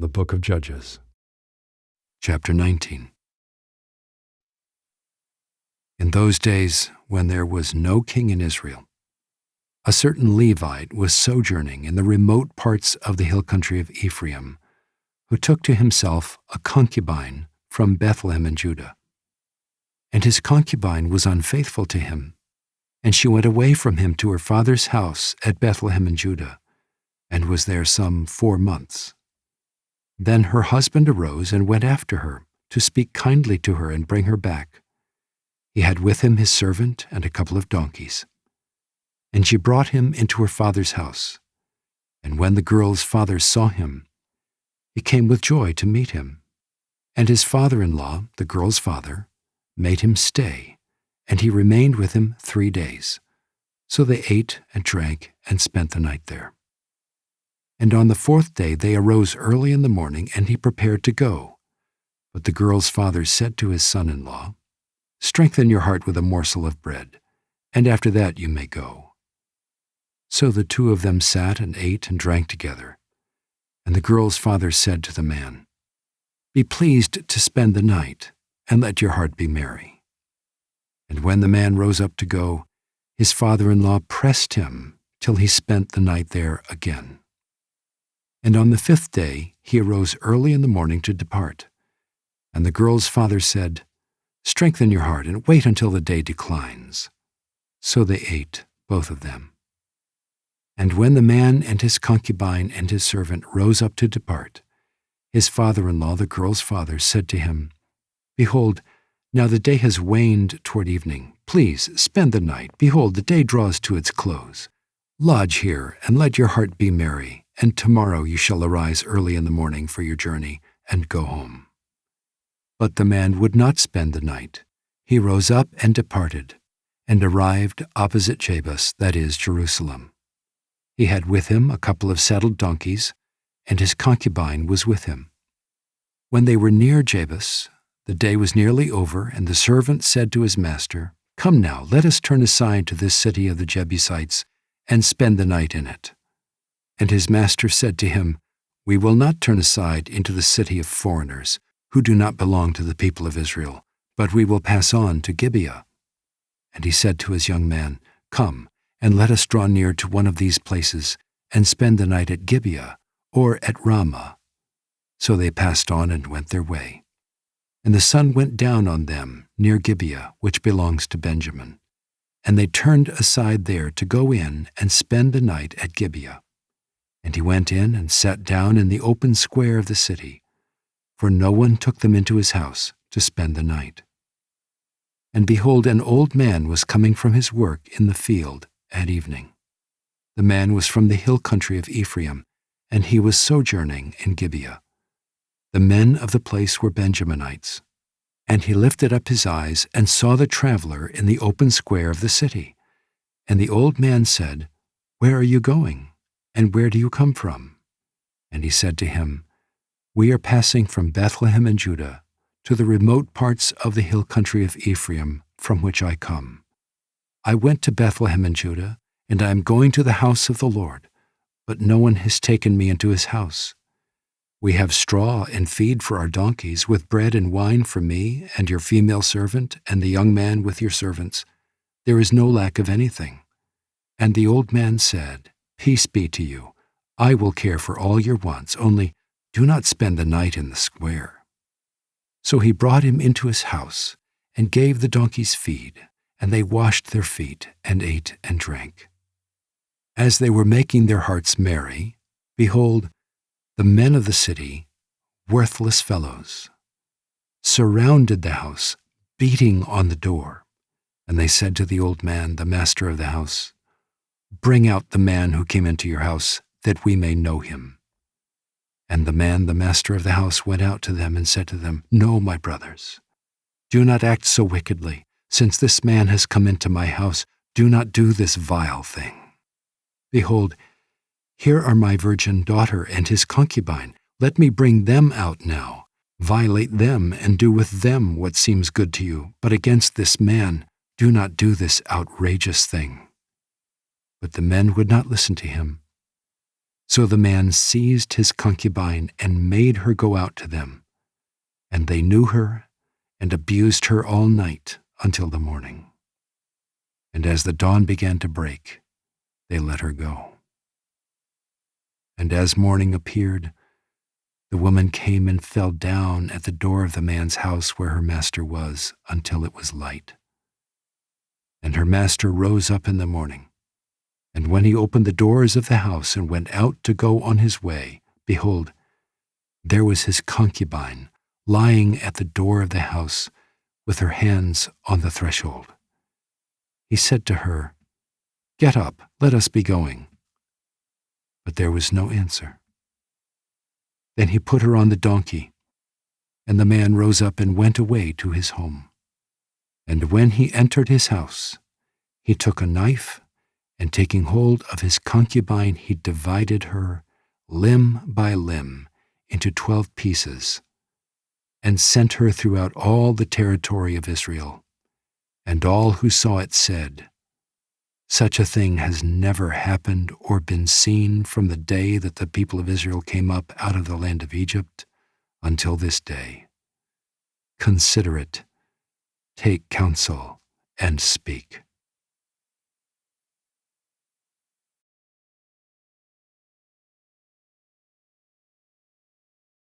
The Book of Judges, Chapter 19. In those days, when there was no king in Israel, a certain Levite was sojourning in the remote parts of the hill country of Ephraim, who took to himself a concubine from Bethlehem in Judah. And his concubine was unfaithful to him, and she went away from him to her father's house at Bethlehem in Judah, and was there some 4 months. Then her husband arose and went after her, to speak kindly to her and bring her back. He had with him his servant and a couple of donkeys. And she brought him into her father's house. And when the girl's father saw him, he came with joy to meet him. And his father-in-law, the girl's father, made him stay, and he remained with him 3 days. So they ate and drank and spent the night there. And on the 4th day they arose early in the morning, and he prepared to go. But the girl's father said to his son-in-law, "Strengthen your heart with a morsel of bread, and after that you may go." So the two of them sat and ate and drank together. And the girl's father said to the man, "Be pleased to spend the night, and let your heart be merry." And when the man rose up to go, his father-in-law pressed him till he spent the night there again. And on the 5th day he arose early in the morning to depart. And the girl's father said, "Strengthen your heart and wait until the day declines." So they ate, both of them. And when the man and his concubine and his servant rose up to depart, his father-in-law, the girl's father, said to him, "Behold, now the day has waned toward evening. Please spend the night. Behold, the day draws to its close. Lodge here, and let your heart be merry, and tomorrow you shall arise early in the morning for your journey, and go home." But the man would not spend the night. He rose up and departed, and arrived opposite Jebus, that is, Jerusalem. He had with him a couple of saddled donkeys, and his concubine was with him. When they were near Jebus, the day was nearly over, and the servant said to his master, "Come now, let us turn aside to this city of the Jebusites, and spend the night in it." And his master said to him, "We will not turn aside into the city of foreigners, who do not belong to the people of Israel, but we will pass on to Gibeah." And he said to his young man, "Come, and let us draw near to one of these places, and spend the night at Gibeah, or at Ramah." So they passed on and went their way. And the sun went down on them near Gibeah, which belongs to Benjamin. And they turned aside there to go in and spend the night at Gibeah. And he went in and sat down in the open square of the city, for no one took them into his house to spend the night. And behold, an old man was coming from his work in the field at evening. The man was from the hill country of Ephraim, and he was sojourning in Gibeah. The men of the place were Benjaminites. And he lifted up his eyes and saw the traveler in the open square of the city. And the old man said, "Where are you going? And where do you come from?" And he said to him, "We are passing from Bethlehem in Judah to the remote parts of the hill country of Ephraim, from which I come. I went to Bethlehem in Judah, and I am going to the house of the Lord, but no one has taken me into his house. We have straw and feed for our donkeys, with bread and wine for me and your female servant and the young man with your servants. There is no lack of anything." And the old man said, "Peace be to you. I will care for all your wants, only do not spend the night in the square." So he brought him into his house and gave the donkeys feed, and they washed their feet and ate and drank. As they were making their hearts merry, behold, the men of the city, worthless fellows, surrounded the house, beating on the door. And they said to the old man, the master of the house, "Bring out the man who came into your house, that we may know him." And the man, the master of the house, went out to them and said to them, "No, my brothers, do not act so wickedly. Since this man has come into my house, do not do this vile thing. Behold, here are my virgin daughter and his concubine. Let me bring them out now. Violate them and do with them what seems good to you. But against this man, do not do this outrageous thing." But the men would not listen to him. So the man seized his concubine and made her go out to them. And they knew her and abused her all night until the morning. And as the dawn began to break, they let her go. And as morning appeared, the woman came and fell down at the door of the man's house where her master was until it was light. And her master rose up in the morning, and when he opened the doors of the house and went out to go on his way, behold, there was his concubine lying at the door of the house with her hands on the threshold. He said to her, "Get up, let us be going." But there was no answer. Then he put her on the donkey, and the man rose up and went away to his home. And when he entered his house, he took a knife, and taking hold of his concubine, he divided her, limb by limb, into 12 pieces, and sent her throughout all the territory of Israel. And all who saw it said, "Such a thing has never happened or been seen from the day that the people of Israel came up out of the land of Egypt until this day. Consider it, take counsel, and speak."